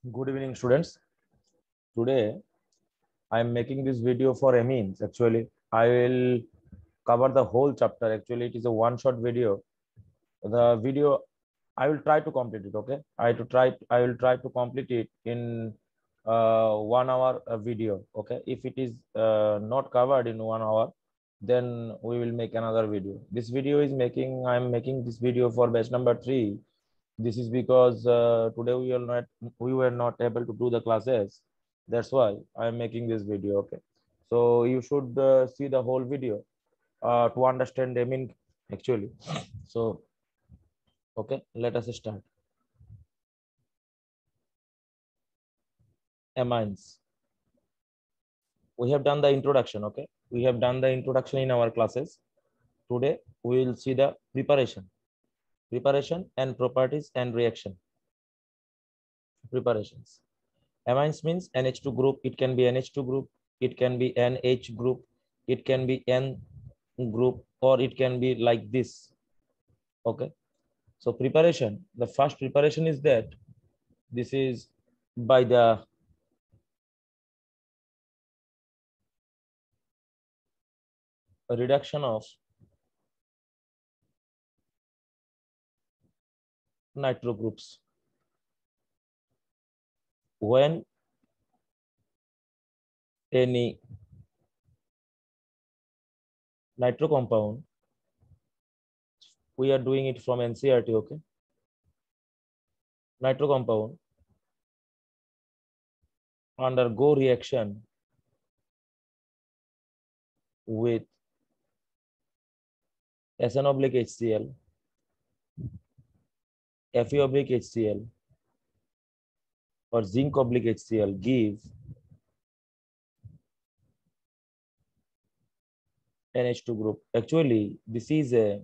Good evening, students. Today, I am making this video for amines. Actually, I will cover the whole chapter. Actually, it is a one-shot video. The video, I will try to complete it. Okay, I will try to complete it in 1 hour video. Okay, if it is not covered in 1 hour, then we will make another video. This video is making. I am making this video for batch number 3. This is because today we were not able to do the classes. That's why I'm making this video. Okay, so you should see the whole video to understand amine actually. So okay, let us start. Amines. We have done the introduction. Okay, we have done the introduction in our classes. Today we will see the preparation and properties and reaction. Preparations. Amines means NH2 group. It can be NH2 group. It can be NH group. It can be N group, or it can be like this. Okay. So preparation, the first preparation is that this is by the reduction of nitro groups. When any nitro compound, we are doing it from NCERT, okay? Nitro compound undergo reaction with SN oblique HCl, Fe oblique HCl, or zinc oblique HCl give NH2 group. Actually, this is a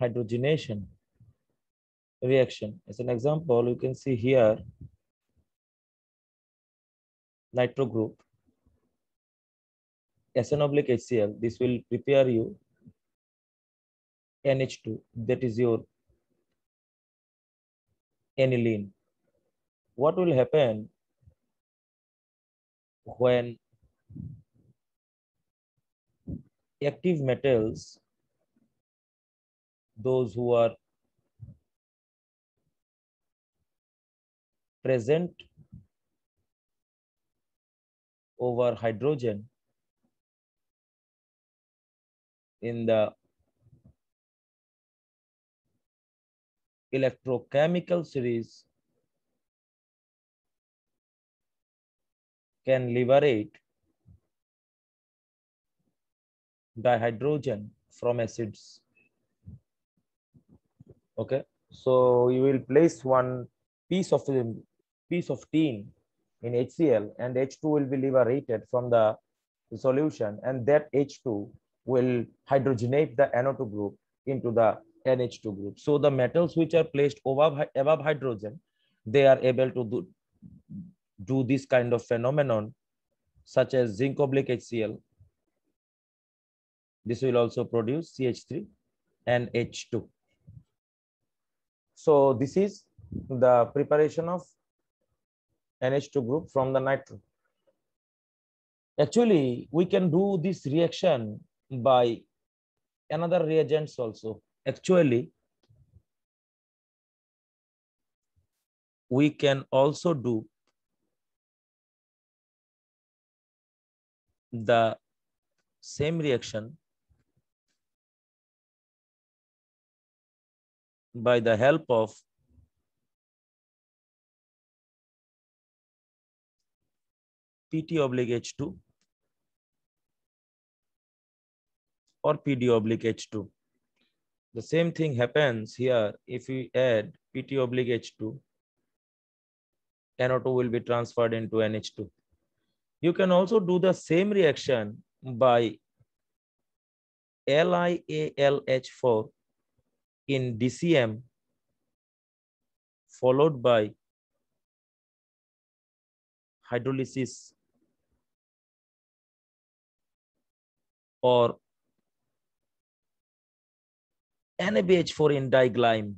hydrogenation reaction. As an example, you can see here nitro group SN oblique HCl. This will prepare you NH2, that is your aniline. What will happen when active metals, those who are present over hydrogen in the electrochemical series, can liberate dihydrogen from acids. Okay, so you will place one piece of tin in HCl, and H2 will be liberated from the solution, and that H2 will hydrogenate the NO2 group into the NH2 group. So the metals which are placed above hydrogen, they are able to do this kind of phenomenon, such as zinc oblique HCl. This will also produce CH3 and H2. So this is the preparation of NH2 group from the nitro. Actually, we can do this reaction by another reagents also. Actually, we can also do the same reaction by the help of PT oblique H2 or PD oblique H2. The same thing happens here. If we add PT oblique H2, NO2 will be transferred into NH2. You can also do the same reaction by LiAlH4 in DCM followed by hydrolysis or NaBH4 in diglyme.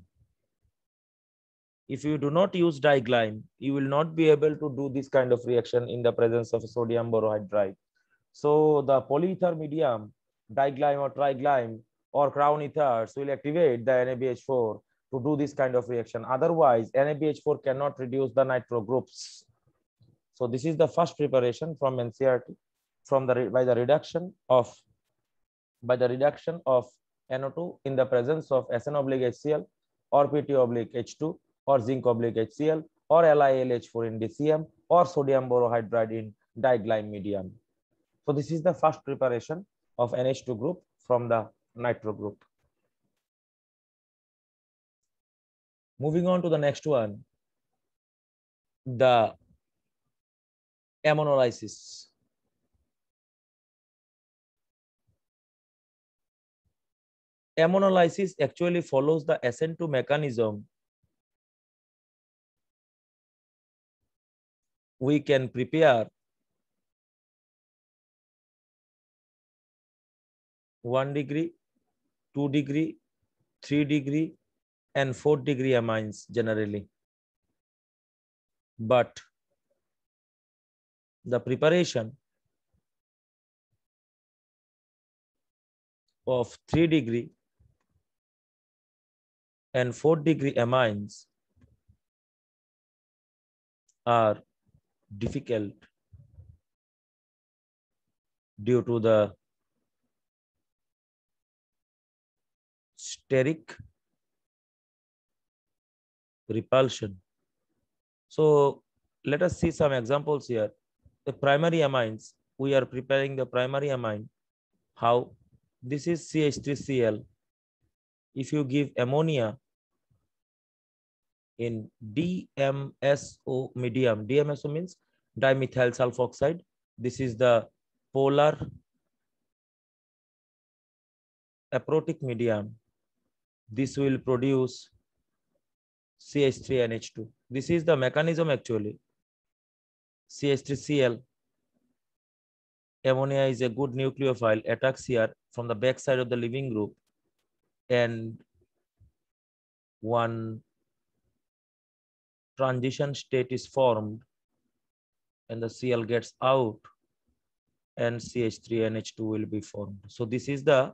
If you do not use diglyme, you will not be able to do this kind of reaction in the presence of sodium borohydride. So the polyether medium, diglyme or triglyme or crown ethers will activate the NaBH4 to do this kind of reaction. Otherwise, NaBH4 cannot reduce the nitro groups. So this is the first preparation from NCERT by the reduction of NO2 in the presence of SN/HCl or PT/H2 or zinc/HCl or LiLH4 in DCM or sodium borohydride in diglyme medium. So this is the first preparation of NH2 group from the nitro group. Moving on to the next one, the ammonolysis. Ammonolysis actually follows the SN2 mechanism. We can prepare 1 degree, 2 degree, 3 degree, and 4 degree amines generally. But the preparation of 3 degree and 4 degree amines are difficult due to the steric repulsion. So let us see some examples here. The primary amines, we are preparing the primary amine. How? This is CH3Cl. If you give ammonia in DMSO medium, DMSO means dimethyl sulfoxide. This is the polar aprotic medium. This will produce CH3NH2. This is the mechanism actually. CH3Cl. Ammonia is a good nucleophile, attacks here from the back side of the leaving group, and one transition state is formed and the Cl gets out and CH3NH2 will be formed. So this is the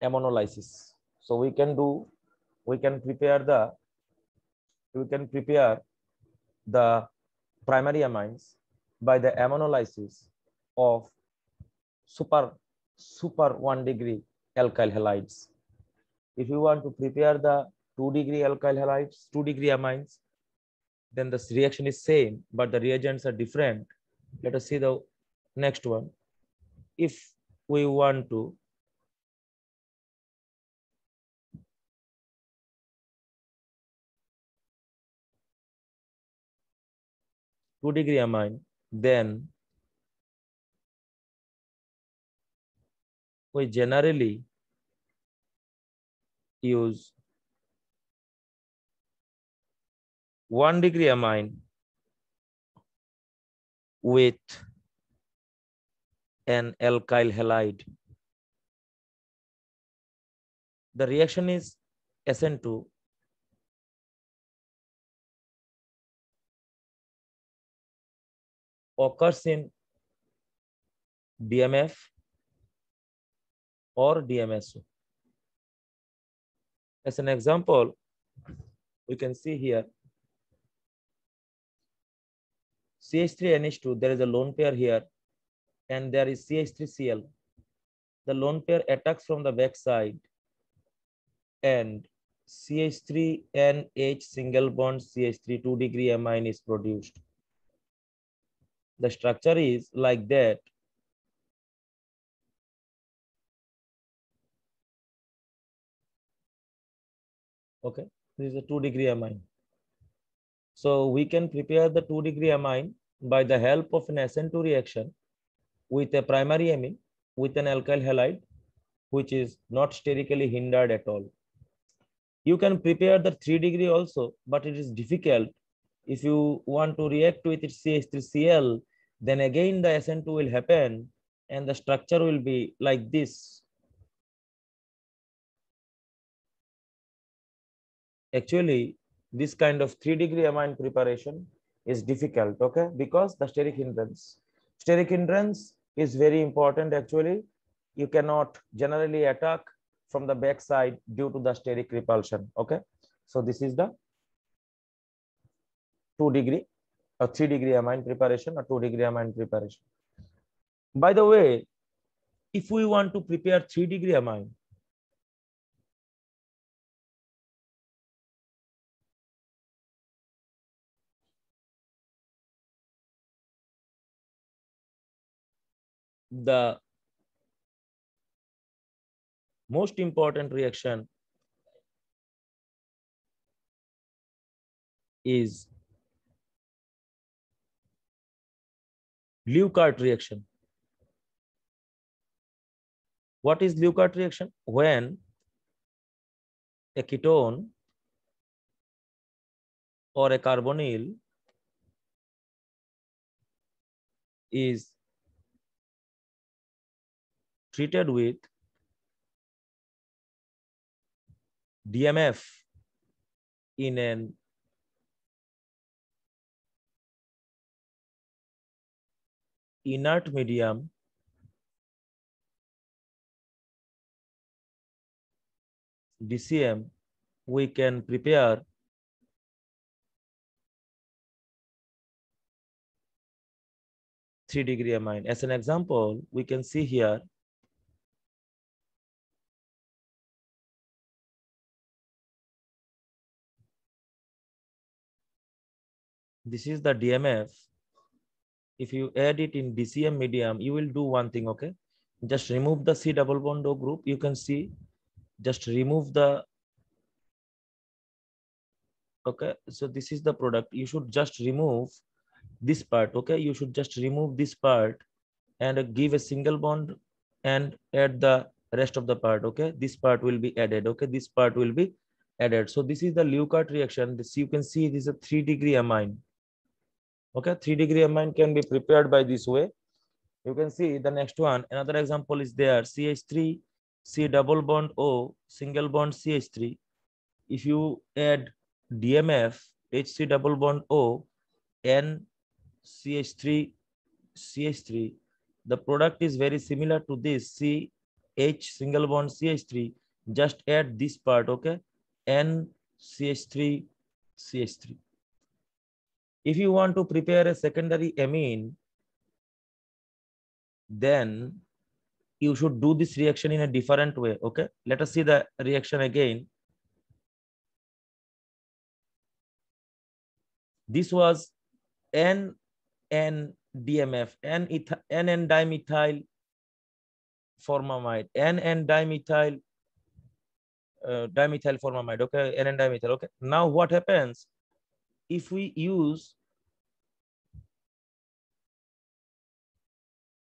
ammonolysis. So we can prepare the primary amines by the ammonolysis of super 1 degree alkyl halides. If you want to prepare the 2 degree alkyl halides, 2 degree amines, then the reaction is same, but the reagents are different. Let us see the next one. If we want to two degree amine, then we generally use 1 degree amine with an alkyl halide. The reaction is SN2 occurs in DMF or DMSO. As an example, we can see here CH3NH2, there is a lone pair here, and there is CH3Cl. The lone pair attacks from the back side, and CH3NH single bond CH3 2 degree amine is produced. The structure is like that. Okay, this is a 2 degree amine. So we can prepare the 2 degree amine by the help of an SN2 reaction with a primary amine with an alkyl halide, which is not sterically hindered at all. You can prepare the 3 degree also, but it is difficult. If you want to react with its CH3Cl, then again the SN2 will happen and the structure will be like this. Actually, this kind of 3-degree amine preparation is difficult, okay, because the steric hindrance. Steric hindrance is very important. Actually, you cannot generally attack from the back side due to the steric repulsion, okay. So this is the 2-degree or 3-degree amine preparation or 2-degree amine preparation. By the way, if we want to prepare 3-degree amine, the most important reaction is Glucat reaction. What is Glucat reaction? When a ketone or a carbonyl is treated with DMF in an inert medium, DCM, we can prepare 3-degree amine. As an example, we can see here this is the DMF. If you add it in DCM medium, you will do one thing, okay? Just remove the C double bond O group. You can see, just remove the, okay? So this is the product. You should just remove this part, okay? You should just remove this part and give a single bond and add the rest of the part, okay? This part will be added, okay? This part will be added. So this is the Glucat reaction. This you can see this is a 3-degree amine. Okay, 3-degree amine can be prepared by this way. You can see the next one. Another example is there. CH3, C double bond O, single bond CH3. If you add DMF, HC double bond O, N CH3, CH3, the product is very similar to this CH single bond CH3. Just add this part, okay? N CH3, CH3. If you want to prepare a secondary amine, then you should do this reaction in a different way, okay? Let us see the reaction again. This was N-N-DMF, N-N-dimethyl formamide, N-N-dimethyl dimethyl formamide, okay? N-N-dimethyl, okay? Now what happens if we use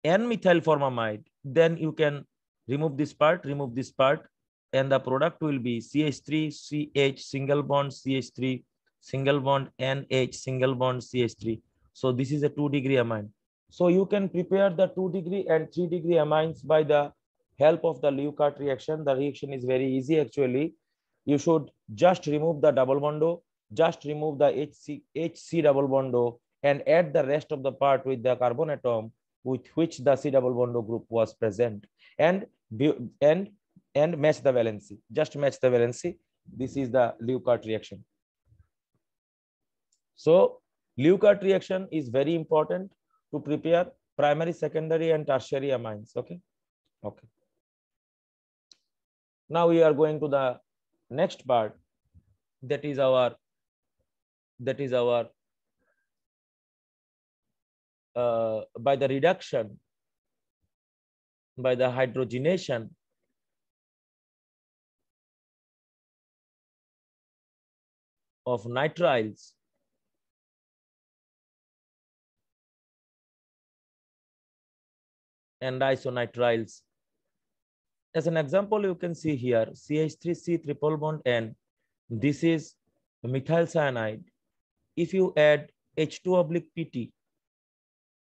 N-methyl formamide? Then you can remove this part, and the product will be CH3, CH, single bond CH3, single bond NH, single bond CH3. So this is a 2-degree amine. So you can prepare the 2-degree and 3-degree amines by the help of the Glucat reaction. The reaction is very easy actually. You should just remove the double bond O, just remove the HC double bond O, and add the rest of the part with the carbon atom with which the C double bond O group was present, and match the valency. Just match the valency. This is the Glucat reaction. So Glucat reaction is very important to prepare primary, secondary, and tertiary amines. Okay. Okay. Now we are going to the next part. That is our by the reduction, by the hydrogenation of nitriles and isonitriles. As an example, you can see here CH3C triple bond N. This is methyl cyanide. If you add H2 oblique PT,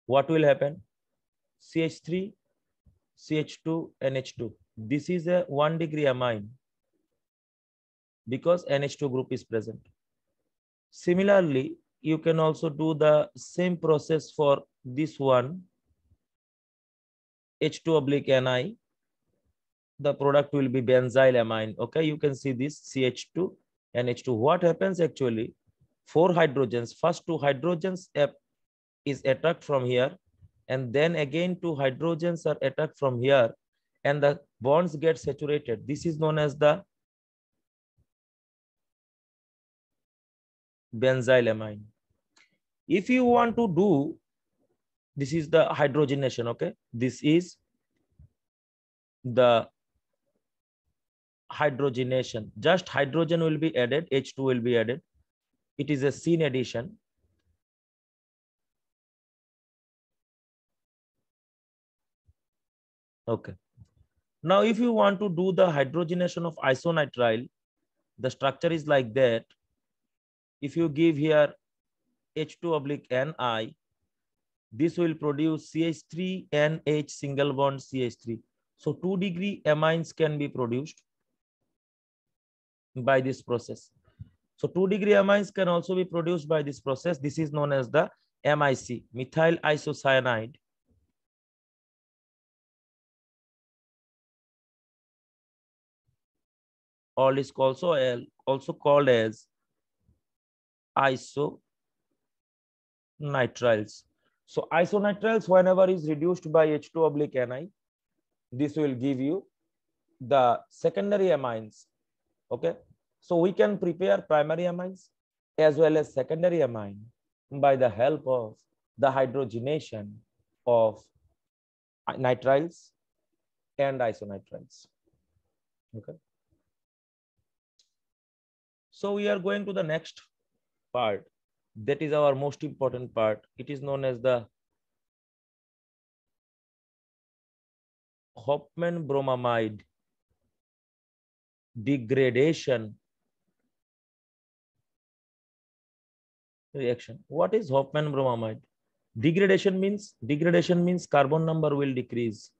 what will happen? CH3, CH2, and H2. This is a 1-degree amine. because NH2 group is present. Similarly, you can also do the same process for this one, H2 oblique Ni. The product will be benzylamine. Okay, you can see this CH2 and H2. What happens actually? 4 hydrogens, first 2 hydrogens is attacked from here, and then again 2 hydrogens are attacked from here, and the bonds get saturated. This is known as the benzylamine. If you want to do, this is the hydrogenation. Okay, this is the hydrogenation. Just hydrogen will be added, H2 will be added. It is a syn addition. Okay. Now, if you want to do the hydrogenation of isonitrile, the structure is like that. If you give here H2 oblique Ni, this will produce CH3 NH single bond CH3. So 2-degree amines can be produced by this process. So 2-degree amines can also be produced by this process. This is known as the MIC, methyl isocyanide. Or is also called as isonitriles. So isonitriles, whenever is reduced by H2 oblique Ni, this will give you the secondary amines. Okay, so we can prepare primary amines as well as secondary amine by the help of the hydrogenation of nitriles and isonitriles. Okay, so we are going to the next part. That is our most important part. It is known as the Hopman bromamide degradation reaction. What is Hopman bromamide? Degradation means carbon number will decrease.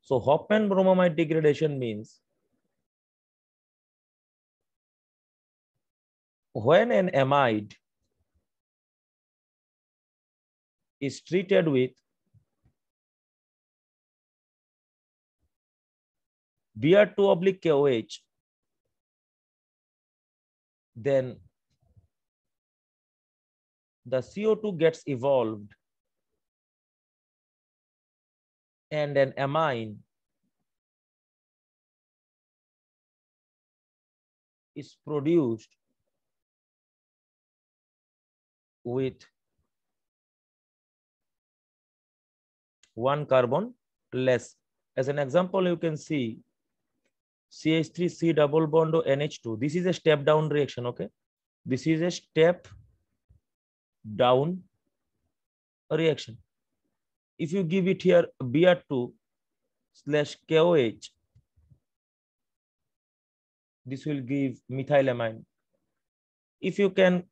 So Hopman bromamide degradation means when an amide is treated with Br2 oblique KOH, then the CO2 gets evolved and an amine is produced with 1 carbon less. As an example, you can see CH3C double bond to NH2. This is a step down reaction. Okay, this is a step down reaction. If you give it here Br2 slash KOH, this will give methylamine. If you can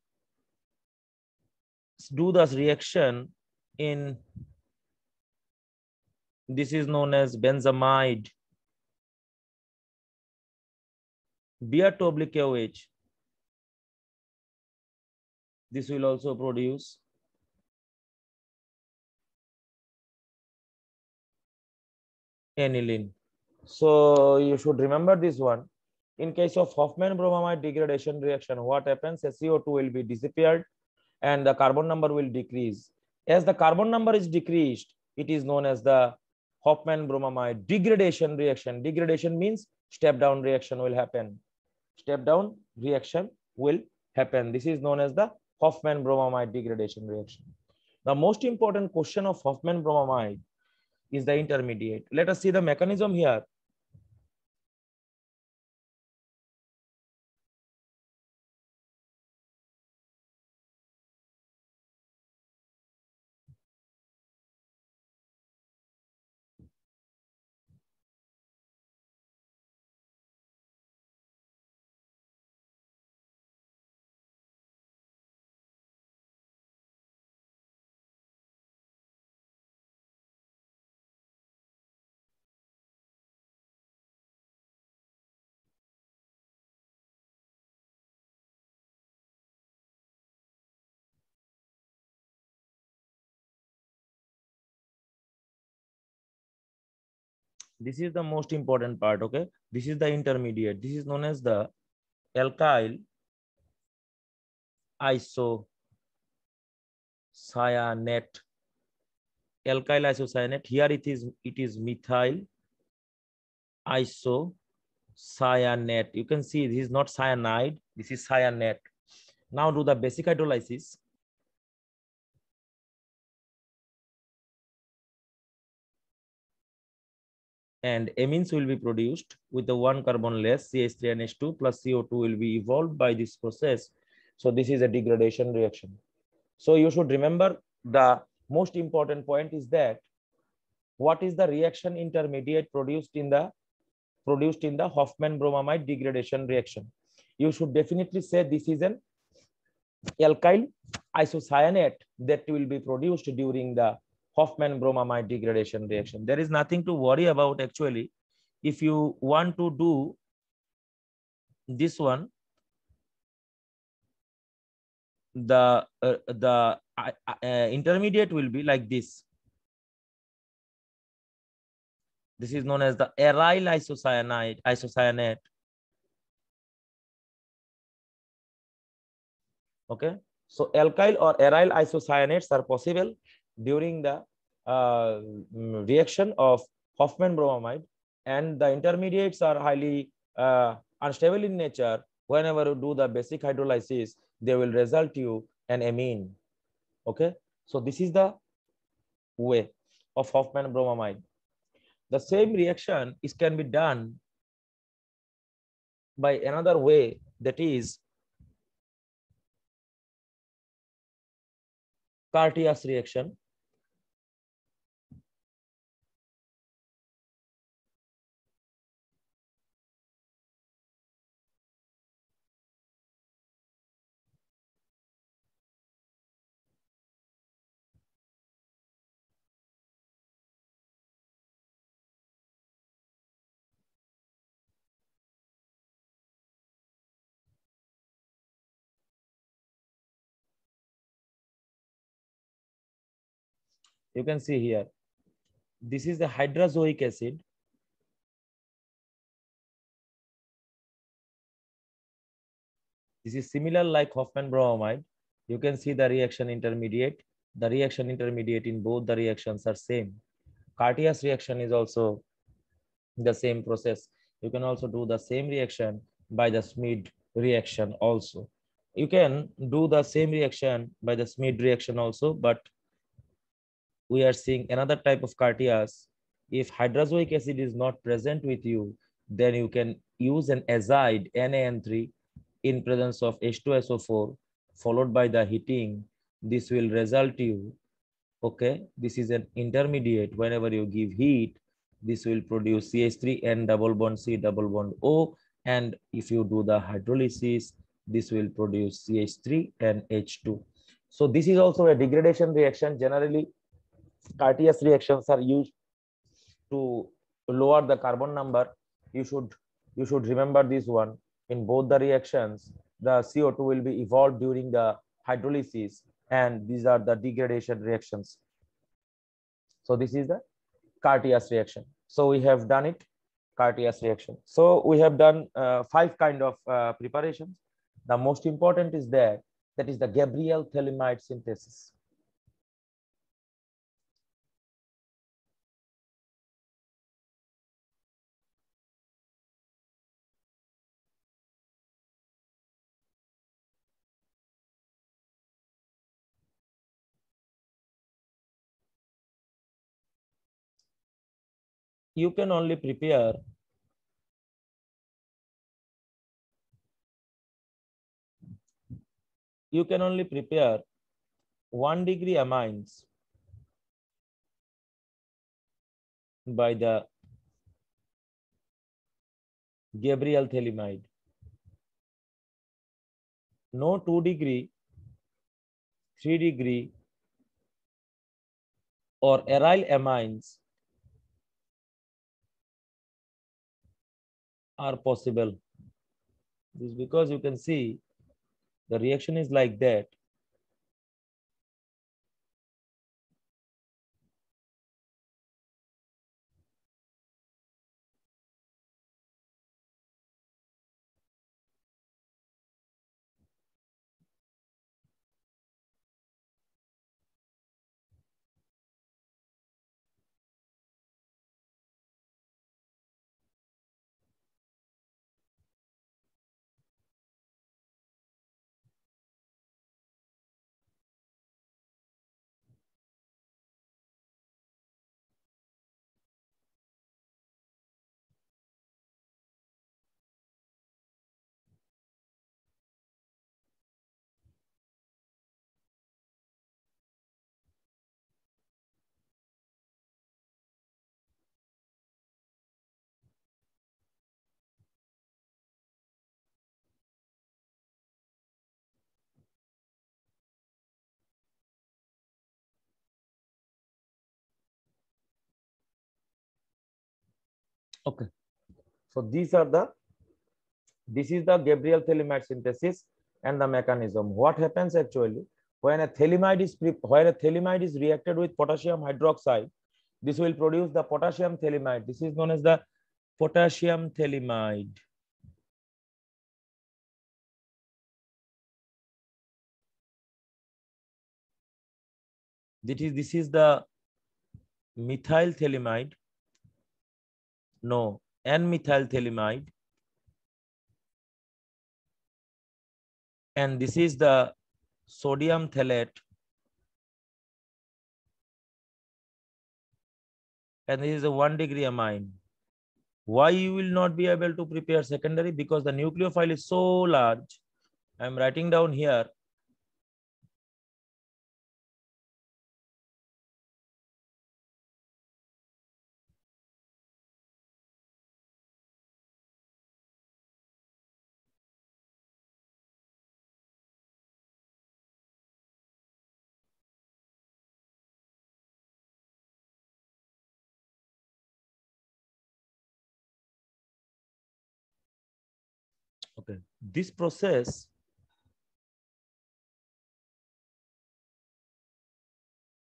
do this reaction in, this is known as benzamide, Br2 oblique KOH, this will also produce aniline. So you should remember this one. In case of Hofmann bromamide degradation reaction, what happens? CO2 will be disappeared and the carbon number will decrease. As the carbon number is decreased, it is known as the Hofmann bromamide degradation reaction. Degradation means step down reaction will happen. Step down reaction will happen. This is known as the Hofmann bromamide degradation reaction. The most important question of Hofmann bromamide is the intermediate. Let us see the mechanism here. This is the most important part. Okay, this is the intermediate. This is known as the alkyl isocyanate. Alkyl isocyanate. Here it is methyl isocyanate. You can see this is not cyanide. This is cyanate. Now do the basic hydrolysis. And amines will be produced with the one carbon less, CH3 and H2 plus CO2 will be evolved by this process. So this is a degradation reaction. So you should remember the most important point is that what is the reaction intermediate produced in the Hofmann bromamide degradation reaction. You should definitely say this is an alkyl isocyanate that will be produced during the Hofmann bromamide degradation reaction. There is nothing to worry about actually. If you want to do this one, the intermediate will be like this. This is known as the aryl isocyanate. Okay, so alkyl or aryl isocyanates are possible during the reaction of Hofmann bromamide, and the intermediates are highly unstable in nature. Whenever you do the basic hydrolysis, they will result you an amine. Okay, so this is the way of Hofmann bromamide. The same reaction can be done by another way, that is Cartias reaction. You can see here, this is the hydrozoic acid. This is similar like Hofmann bromamide. You can see the reaction intermediate. The reaction intermediate in both the reactions are same. Cartias reaction is also the same process. You can also do the same reaction by the Schmid reaction also. You can do the same reaction by the Schmid reaction also, but we are seeing another type of Cartias. If hydrozoic acid is not present with you, then you can use an azide NaN3 in presence of H2SO4 followed by the heating. This will result you, okay, this is an intermediate. Whenever you give heat, this will produce CH3N double bond C double bond O, and if you do the hydrolysis, this will produce CH3 and H2. So this is also a degradation reaction. Generally Cartias reactions are used to lower the carbon number. You should remember this one. In both the reactions, the CO2 will be evolved during the hydrolysis, and these are the degradation reactions. So this is the Cartias reaction. So we have done it, Cartias reaction. So we have done 5 kind of preparations. The most important is that is the Gabriel Thelimide synthesis. You can only prepare you can only prepare 1 degree amines by the Gabriel Thelimide. No 2 degree, 3 degree or aryl amines are possible. This is because you can see the reaction is like that. Okay. So this is the Gabriel thelimide synthesis and the mechanism. What happens actually when a thelimide is reacted with potassium hydroxide, this will produce the potassium thelimide. This is known as the potassium thelimide. This is the methyl thelimide. No, N-methyl thelimide. And this is the sodium phthalate. And this is a 1 degree amine. Why you will not be able to prepare secondary? Because the nucleophile is so large. I am writing down here. Okay, this process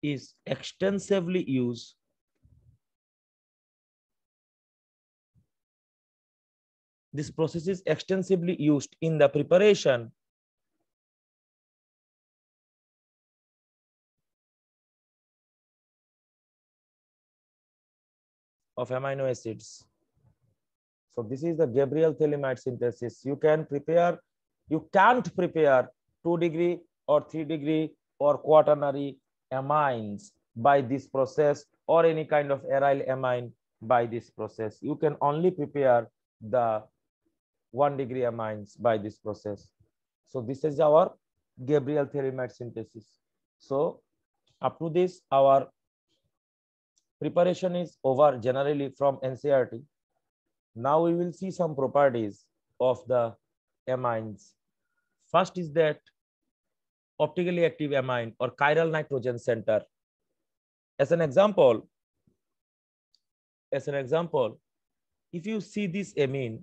is extensively used in the preparation of amino acids. So this is the Gabriel thelimide synthesis. You can't prepare 2 degree or 3 degree or quaternary amines by this process, or any kind of aryl amine by this process. You can only prepare the 1 degree amines by this process. So this is our Gabriel thelimide synthesis. So up to this, our preparation is over generally from NCERT. Now we will see some properties of the amines. First is that optically active amine or chiral nitrogen center. As an example, if you see this amine,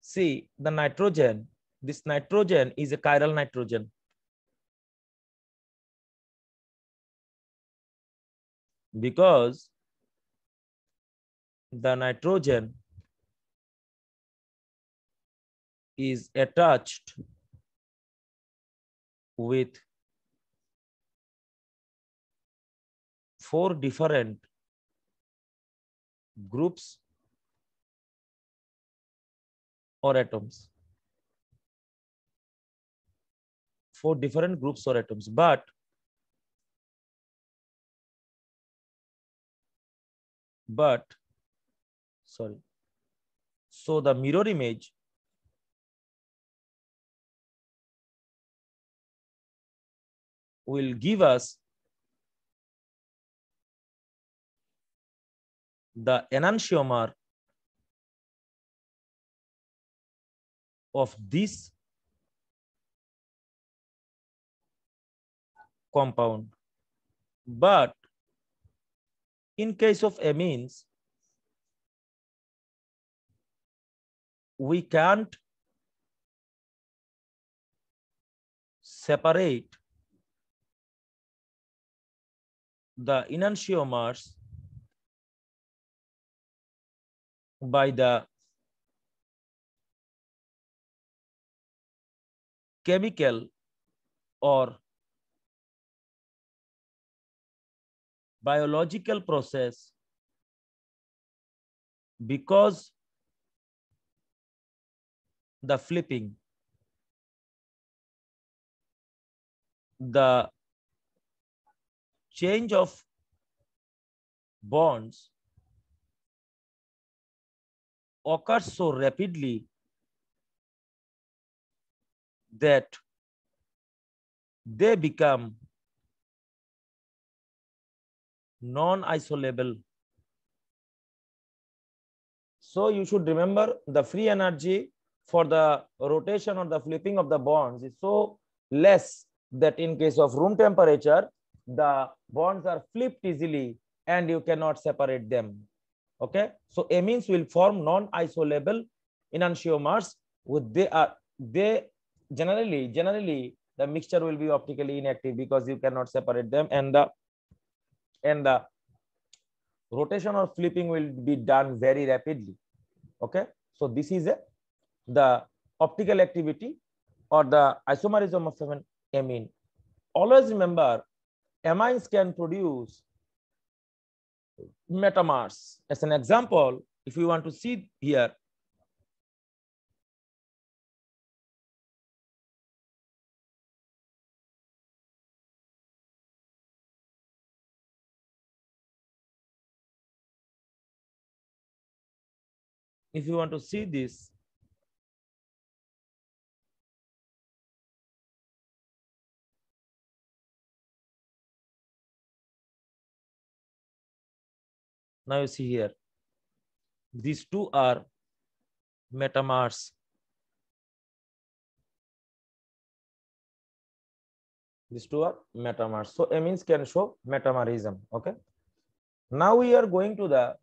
see the nitrogen, this nitrogen is a chiral nitrogen. Because the nitrogen is attached with 4 different groups or atoms. 4 different groups or atoms, but sorry. So the mirror image will give us the enantiomer of this compound. But in case of amines, we can't separate the enantiomers by the chemical or biological process, because the flipping, the change of bonds occurs so rapidly that they become non-isolable. So you should remember the free energy for the rotation or the flipping of the bonds is so less that in case of room temperature, the bonds are flipped easily and you cannot separate them. Okay, so amines will form non-isolable enantiomers with they generally the mixture will be optically inactive because you cannot separate them, and the rotation or flipping will be done very rapidly. Okay, so this is the optical activity or the isomerism of an amine. Always remember, amines can produce metamers. As an example, if you want to see here, if you want to see this, now you see here, these two are metamers. These two are metamers. So amines can show metamerism. Okay. Now we are going to the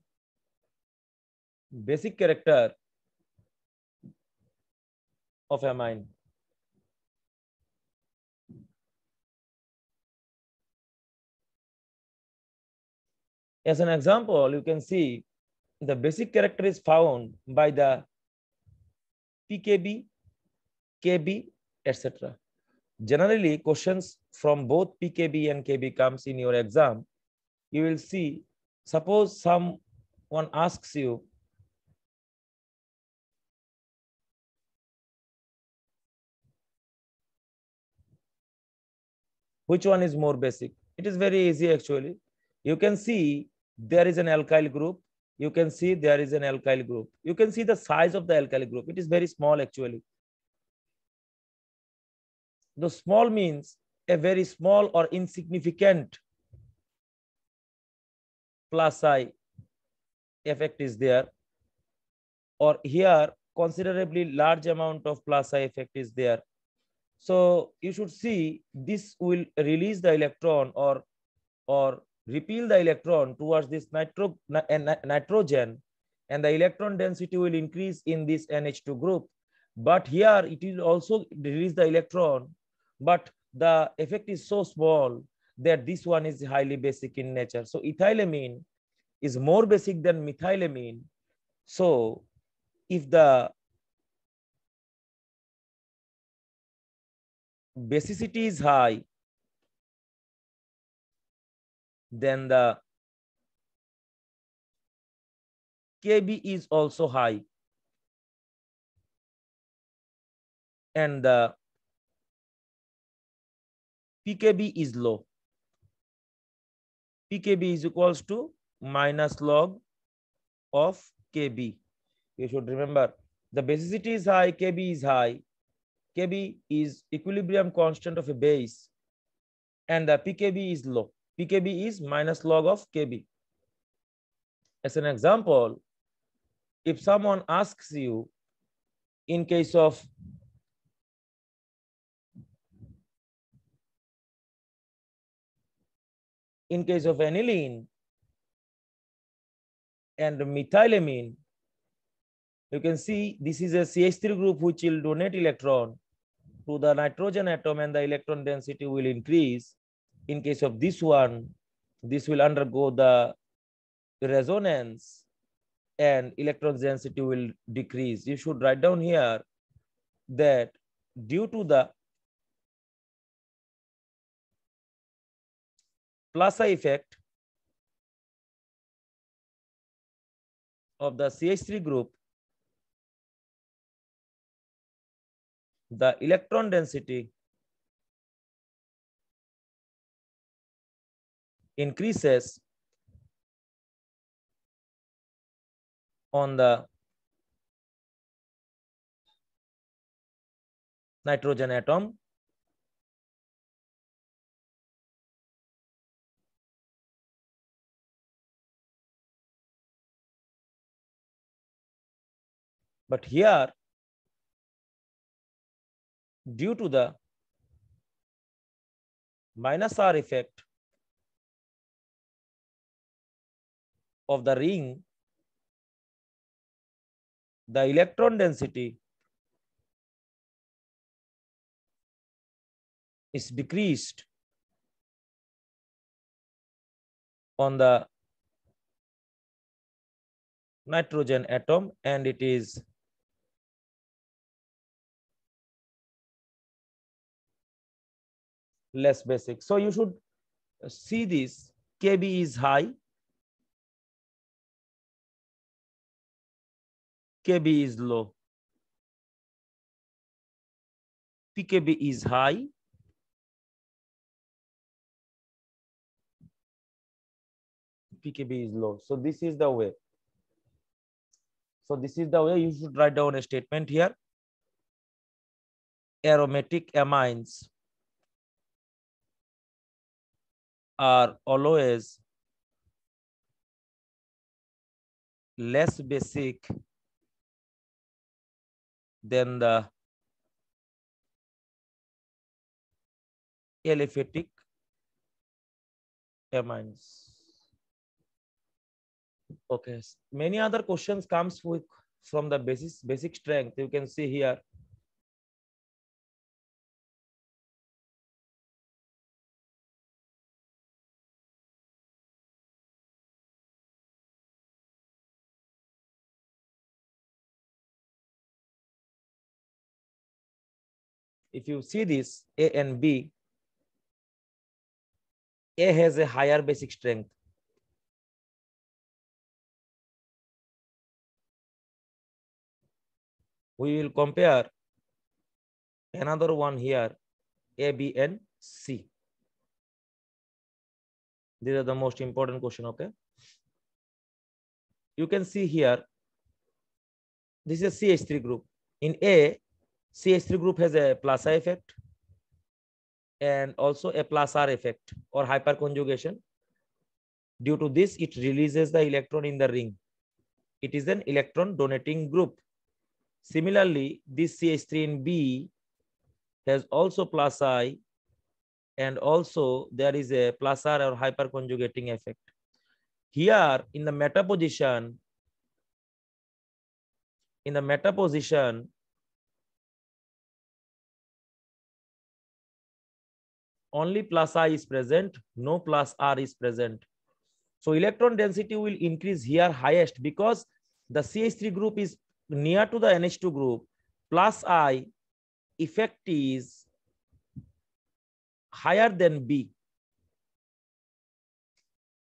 basic character of amine. As an example, you can see the basic character is found by the PKB, KB, etc. Generally, questions from both PKB and KB comes in your exam. You will see, suppose someone asks you, which one is more basic? It is very easy actually. You can see there is an alkyl group. You can see there is an alkyl group. You can see the size of the alkyl group. It is very small actually. The small means a very small or insignificant plus I effect is there, or here considerably large amount of plus I effect is there. So you should see this will release the electron or repel the electron towards this nitrogen, and the electron density will increase in this NH2 group. But here it will also release the electron, but the effect is so small that this one is highly basic in nature. So ethylamine is more basic than methylamine. So if the basicity is high, then the Kb is also high, and the pKb is low. pKb is equals to minus log of Kb. You should remember the basicity is high, Kb is high. Kb is equilibrium constant of a base, and the pKb is low. pKb is minus log of Kb. As an example, if someone asks you in case of aniline and methylamine, you can see this is a CH3 group which will donate electron to the nitrogen atom and the electron density will increase. In case of this one, this will undergo the resonance and electron density will decrease. You should write down here that due to the plus I effect of the CH3 group, the electron density increases on the nitrogen atom, But here, due to the minus R effect of the ring, the electron density is decreased on the nitrogen atom, and it is less basic. So you should see this. Kb is high, Kb is low, pKb is high, pKb is low. So this is the way. So this is the way you should write down a statement here. Aromatic amines are always less basic than the aliphatic amines. Okay, many other questions comes with from the basic strength. You can see here. If you see this A and B, A has a higher basic strength. We will compare another one here, A, B, and C. These are the most important question, okay? You can see here, this is a CH3 group. In A, CH3 group has a plus I effect and also a plus R effect or hyperconjugation. Due to this, it releases the electron in the ring. It is an electron donating group. Similarly, this CH3 in B has also plus I, and also there is a plus R or hyperconjugating effect. Here in the meta position, only plus I is present, no plus R is present. So electron density will increase here highest because the CH3 group is near to the NH2 group. Plus I effect is higher than B.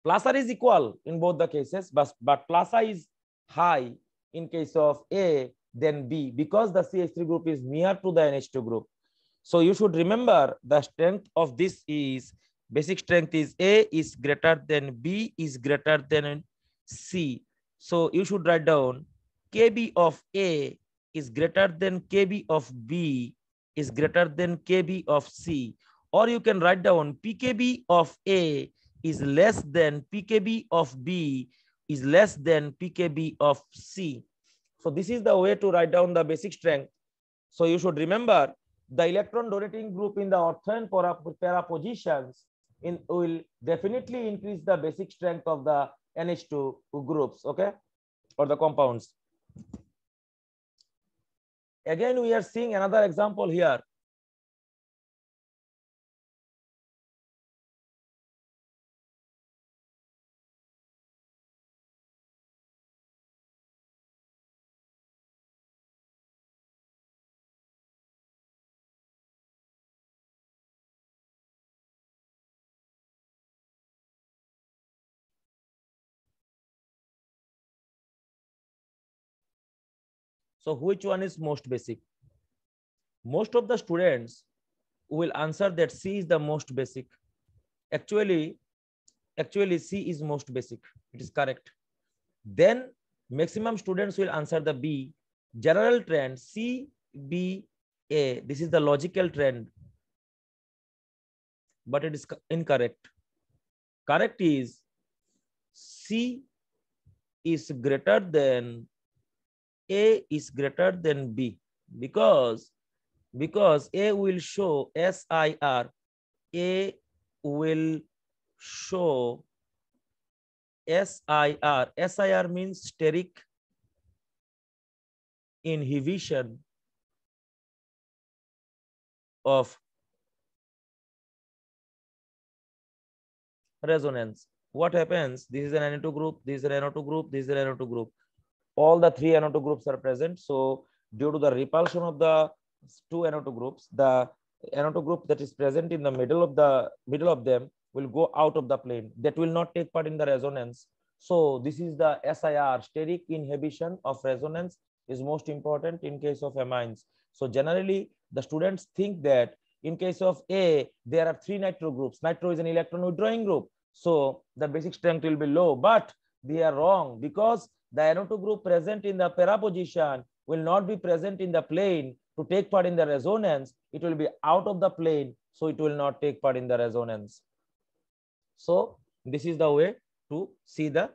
Plus R is equal in both the cases, but plus I is high in case of A than B because the CH3 group is near to the NH2 group. So you should remember the strength of this is, basic strength is A is greater than B is greater than C. So you should write down Kb of A is greater than Kb of B is greater than Kb of C. Or you can write down pKb of A is less than pKb of B is less than pKb of C. So this is the way to write down the basic strength. So you should remember the electron donating group in the ortho and para positions will definitely increase the basic strength of the NH2 groups, okay, or the compounds. Again, we are seeing another example here. So which one is most basic? Most of the students will answer that C is the most basic. Actually C is most basic. It is correct. Then maximum students will answer the B. General trend C, B, A. This is the logical trend, but it is incorrect. Correct is C is greater than A is greater than B because A will show SIR. A will show SIR. SIR means steric inhibition of resonance. What happens? This is an NO2 group, this is an NO2 group, this is an NO2 group. All the three NO2 groups are present. So due to the repulsion of the two NO2 groups, the NO2 group that is present in the middle of them will go out of the plane. That will not take part in the resonance. So this is the SIR, steric inhibition of resonance, is most important in case of amines. So generally the students think that in case of A, there are three nitro groups. Nitro is an electron withdrawing group. So the basic strength will be low, but they are wrong because the NO2 group present in the para position will not be present in the plane to take part in the resonance. It will be out of the plane, so it will not take part in the resonance. So this is the way to see the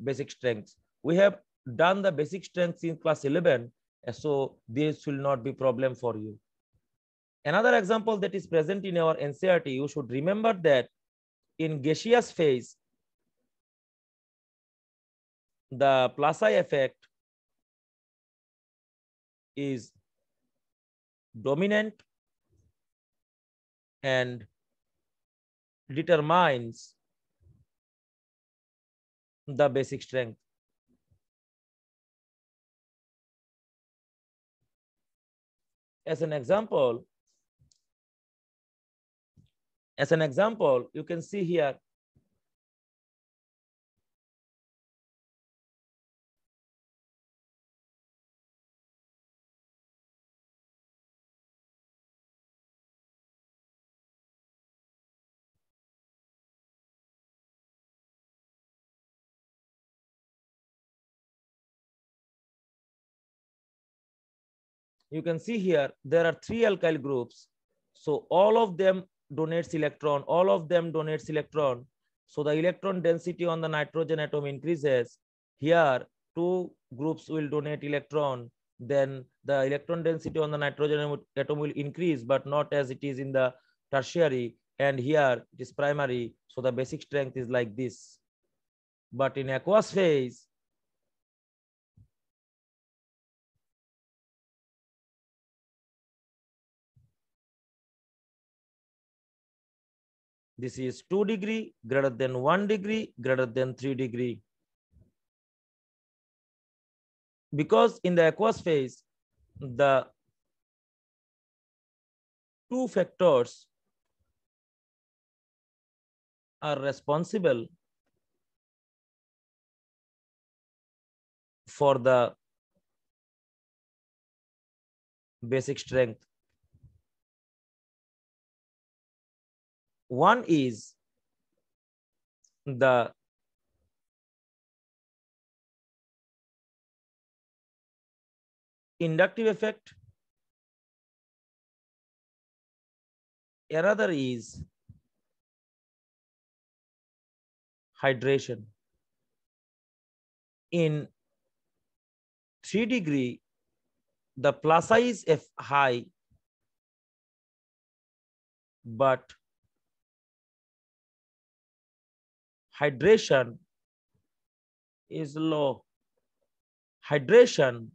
basic strengths. We have done the basic strengths in class 11, so this will not be problem for you. Another example that is present in our NCERT, you should remember that in gaseous phase, the plus I effect is dominant and determines the basic strength. As an example, you can see here there are three alkyl groups. So all of them donates electron. So the electron density on the nitrogen atom increases. Here, two groups will donate electron. Then the electron density on the nitrogen atom will increase, but not as it is in the tertiary. And here it is primary. So the basic strength is like this. But in aqueous phase, this is 2 degree, greater than 1 degree, greater than 3 degree. Because in the aqueous phase, the two factors are responsible for the basic strength. One is the inductive effect. Another is hydration. In 3 degree, the plus I is high, but hydration is low. Hydration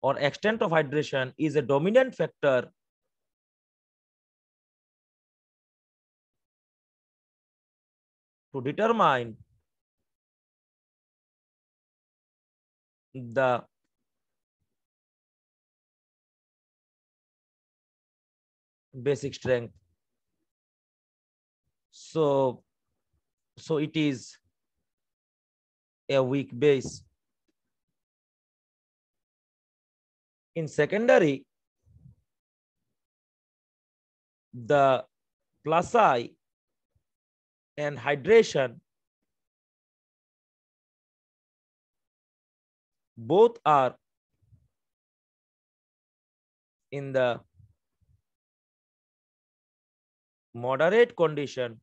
or extent of hydration is a dominant factor to determine the basic strength. So it is a weak base. In secondary, the plus I and hydration both are in the moderate condition.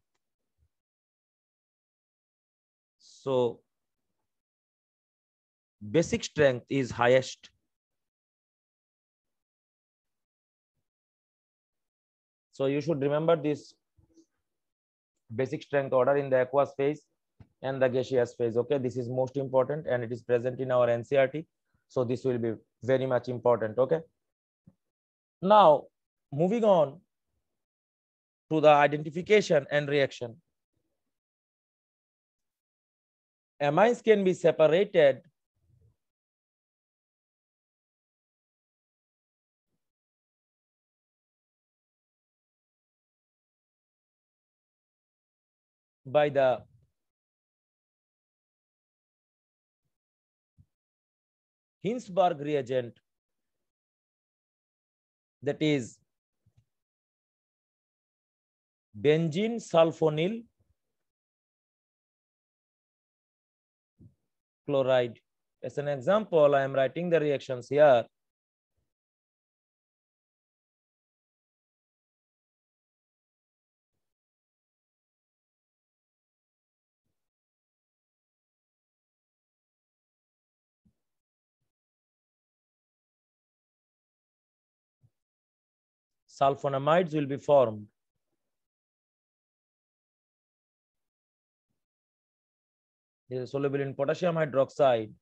So basic strength is highest. So you should remember this basic strength order in the aqueous phase and the gaseous phase. Okay, this is most important and it is present in our NCERT. So this will be very much important. Okay. Now moving on to the identification and reaction. Amines can be separated by the Hinsberg reagent, that is benzene sulfonyl chloride. As an example, I am writing the reactions here. Sulfonamides will be formed. This is soluble in potassium hydroxide.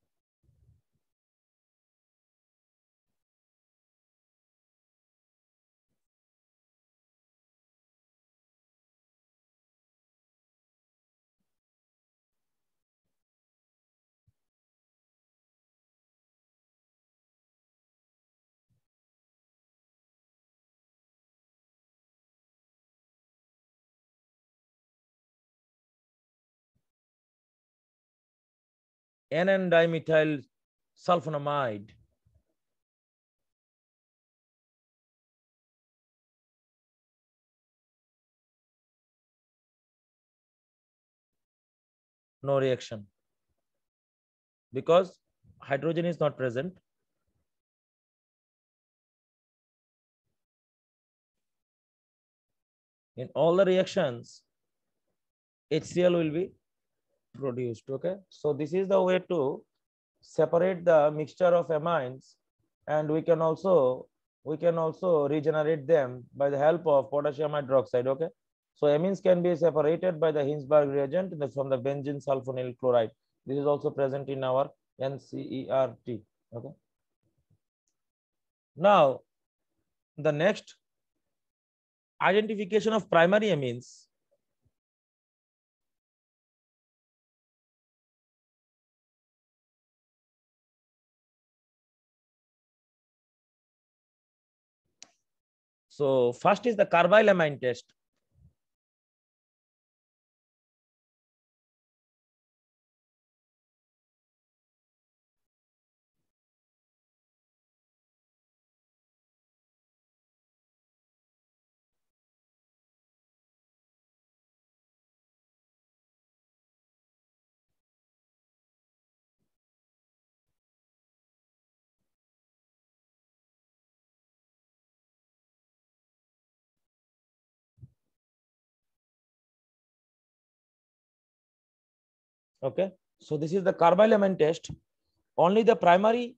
N-dimethyl sulfonamide. No reaction because hydrogen is not present. In all the reactions, HCl will be produced. Okay, so this is the way to separate the mixture of amines, and we can also regenerate them by the help of potassium hydroxide. Okay, so amines can be separated by the Hinsberg reagent from the benzene sulfonyl chloride. This is also present in our NCERT. Okay, now the next, identification of primary amines. So first is the Carbillamine test. Okay, so this is the Carbillamine test. Only the primary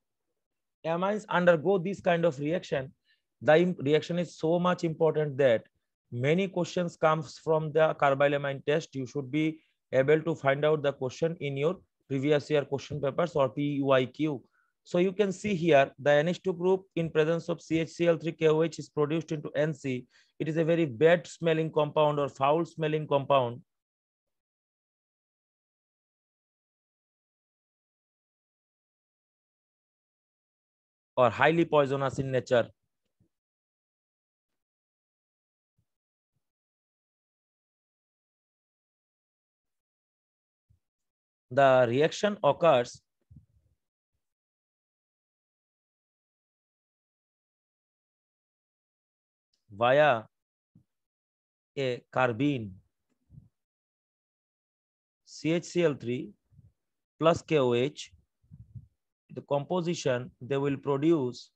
amines undergo this kind of reaction. The reaction is so much important that many questions comes from the Carbillamine test. You should be able to find out the question in your previous year question papers or PYQ. So you can see here the NH2 group in presence of CHCl3KOH is produced into NC. It is a very bad smelling compound or foul smelling compound. Or highly poisonous in nature. The reaction occurs via a carbene CHCl3 plus KOH. The composition, they will produce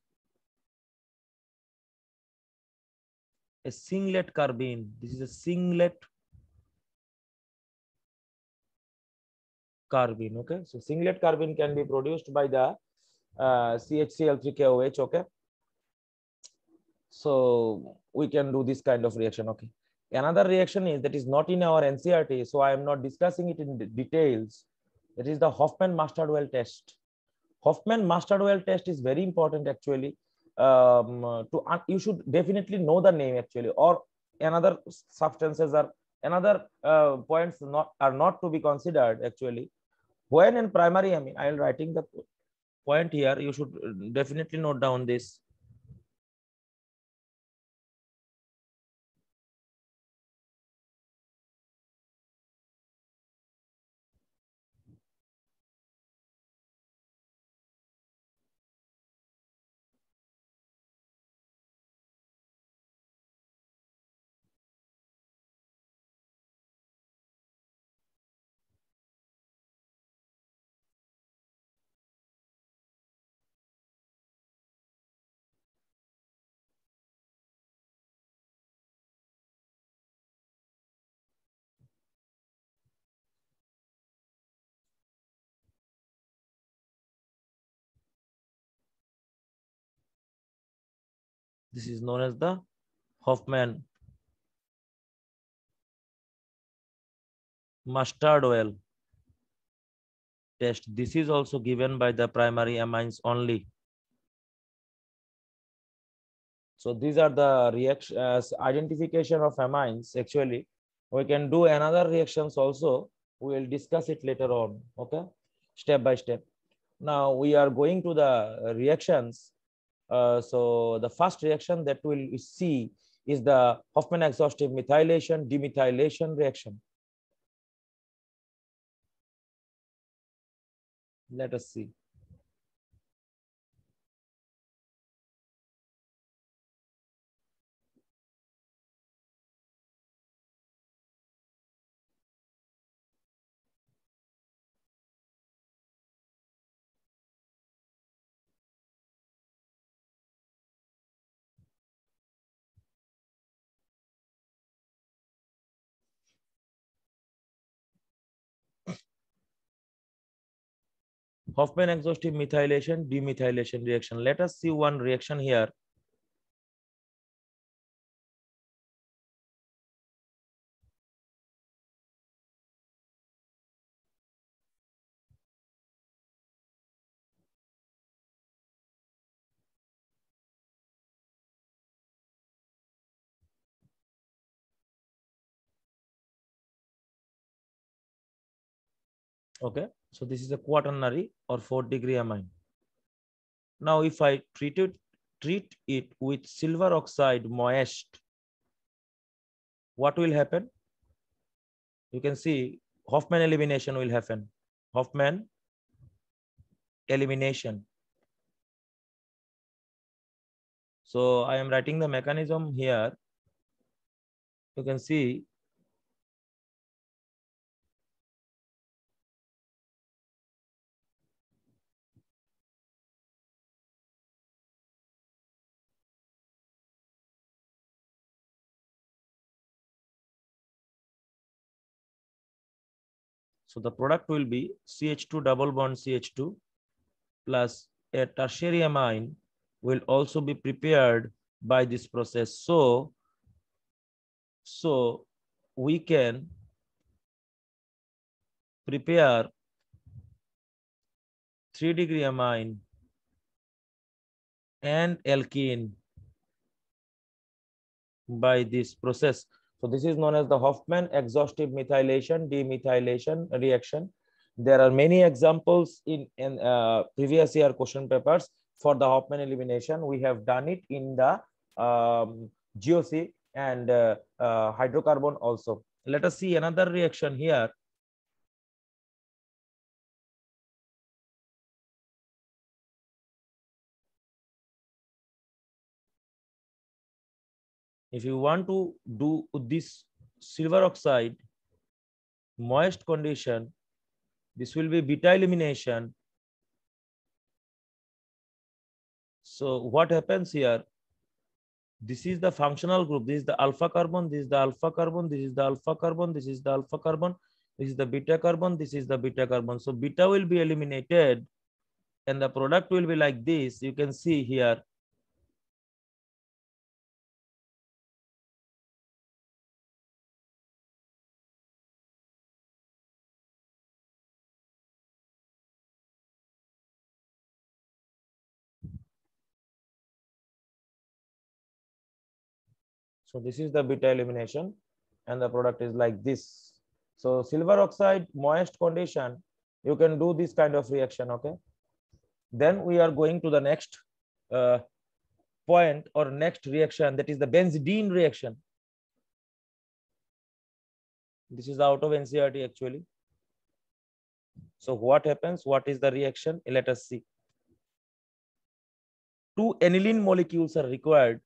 a singlet carbene. This is a singlet carbene. Okay, so singlet carbene can be produced by the CHCl3KOH. Okay, so we can do this kind of reaction. Okay, another reaction is that is not in our NCRT, so I am not discussing it in details. That is the Hofmann mustard oil test. Hofmann mustard oil test is very important actually. You should definitely know the name actually, or another substances are another points are not to be considered actually. When in primary amine, I am writing the point here. You should definitely note down this. This is known as the Hofmann mustard oil test. This is also given by the primary amines only. So these are the reactions, identification of amines. Actually, we can do another reactions also. We will discuss it later on. Okay, step by step. Now we are going to the reactions. So the first reaction that we'll see is the Hofmann exhaustive methylation demethylation reaction. Let us see. Hofmann exhaustive methylation demethylation reaction. Let us see one reaction here. Okay, so this is a quaternary or 4-degree amine. Now, if I treat it with silver oxide moist, what will happen? You can see Hofmann elimination will happen. Hofmann elimination. So I am writing the mechanism here. You can see so the product will be CH2 double bond CH2 plus a tertiary amine will also be prepared by this process. So we can prepare 3-degree amine and alkene by this process. So this is known as the Hofmann exhaustive methylation demethylation reaction. There are many examples in previous year question papers for the Hofmann elimination. We have done it in the GOC and hydrocarbon also. Let us see another reaction here. If you want to do this silver oxide moist condition, this will be beta elimination. So what happens here? This is the functional group. This is the alpha carbon. This is the alpha carbon. This is the alpha carbon. This is the alpha carbon. This is the beta carbon. This is the beta carbon. So beta will be eliminated and the product will be like this. You can see here. So this is the beta elimination and the product is like this. So silver oxide, moist condition, you can do this kind of reaction, okay? Then we are going to the next uh, point or next reaction, that is the benzidine reaction. This is out of NCERT actually. So what happens? What is the reaction? Let us see. Two aniline molecules are required.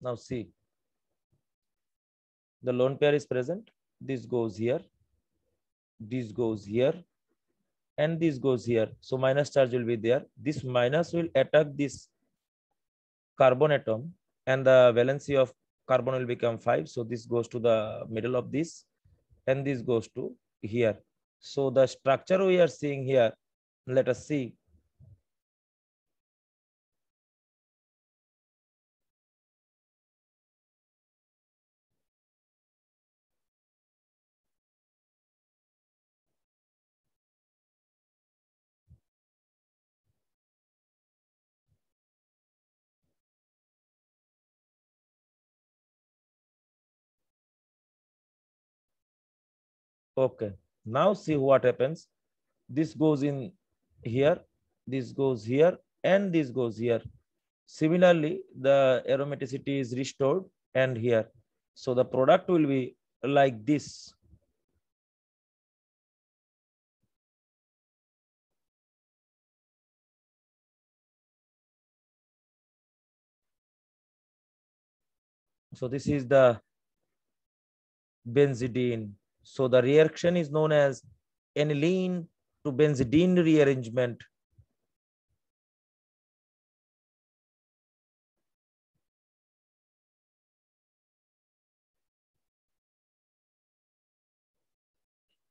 Now see, the lone pair is present. This goes here, this goes here, and this goes here. So minus charge will be there. This minus will attack this carbon atom and the valency of carbon will become 5. So this goes to the middle of this and this goes to here. So the structure we are seeing here, let us see. Okay, now see what happens. This goes in here, this goes here, and this goes here. Similarly, the aromaticity is restored and here. So the product will be like this. So this is the benzidine. So the reaction is known as aniline to benzidine rearrangement.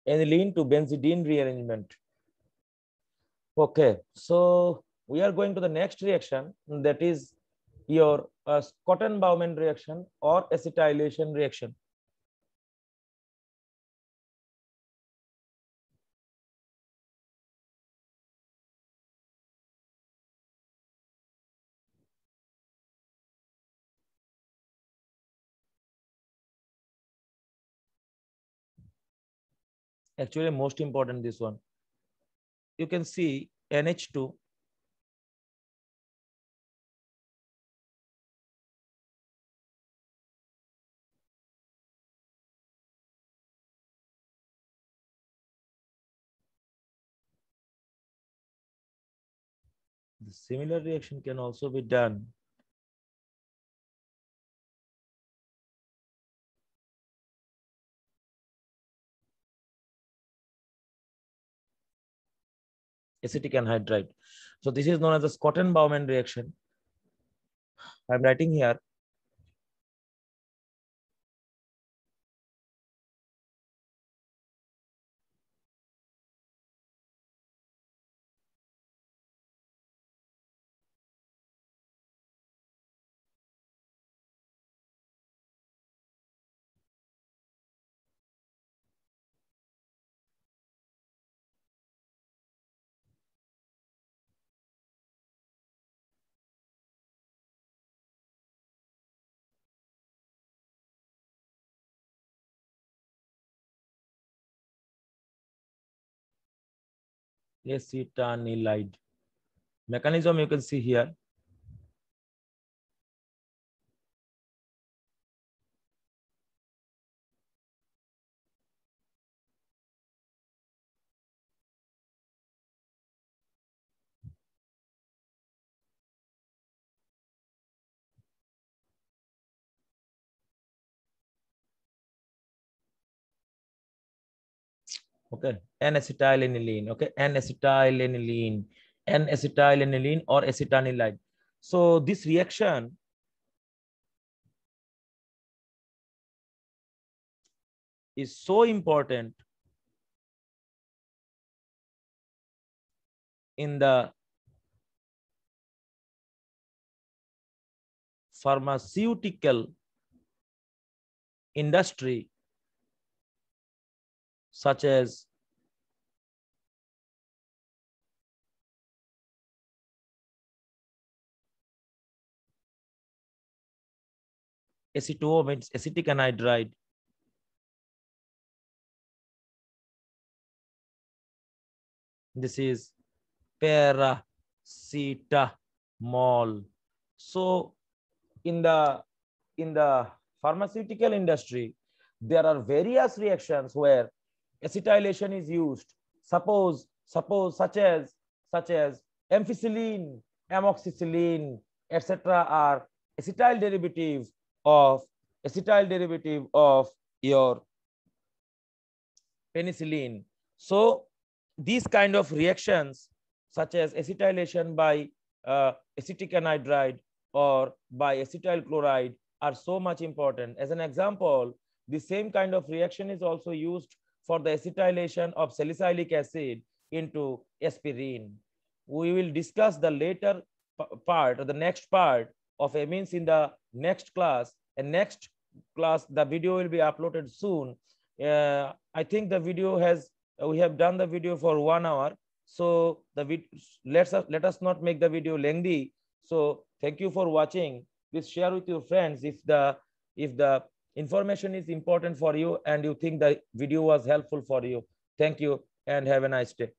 Aniline to benzidine rearrangement. Okay, so we are going to the next reaction, that is your Scotton-Bowman reaction or acetylation reaction. Actually, most important this one. You can see NH2. The similar reaction can also be done. Acetic anhydride. So this is known as the Scotton-Bowman reaction. I'm writing here. Acetanilide. Mechanism you can see here. Okay, N-acetylaniline. Okay, N-acetylaniline. N-acetylaniline or acetanilide. So this reaction is so important in the pharmaceutical industry, such as Ac2O means acetic anhydride. This is paracetamol. So in the pharmaceutical industry, there are various reactions where acetylation is used. Suppose such as ampicillin, amoxicillin, etc. are acetyl derivative of your penicillin. So these kind of reactions, such as acetylation by acetic anhydride or by acetyl chloride, are so much important. As an example, the same kind of reaction is also used for the acetylation of salicylic acid into aspirin. We will discuss the later part or the next part of amines in the next class. And next class, the video will be uploaded soon. I think the video has, we have done the video for 1 hour. So let us not make the video lengthy. So thank you for watching. Please share with your friends if the information is important for you and you think the video was helpful for you. Thank you and have a nice day.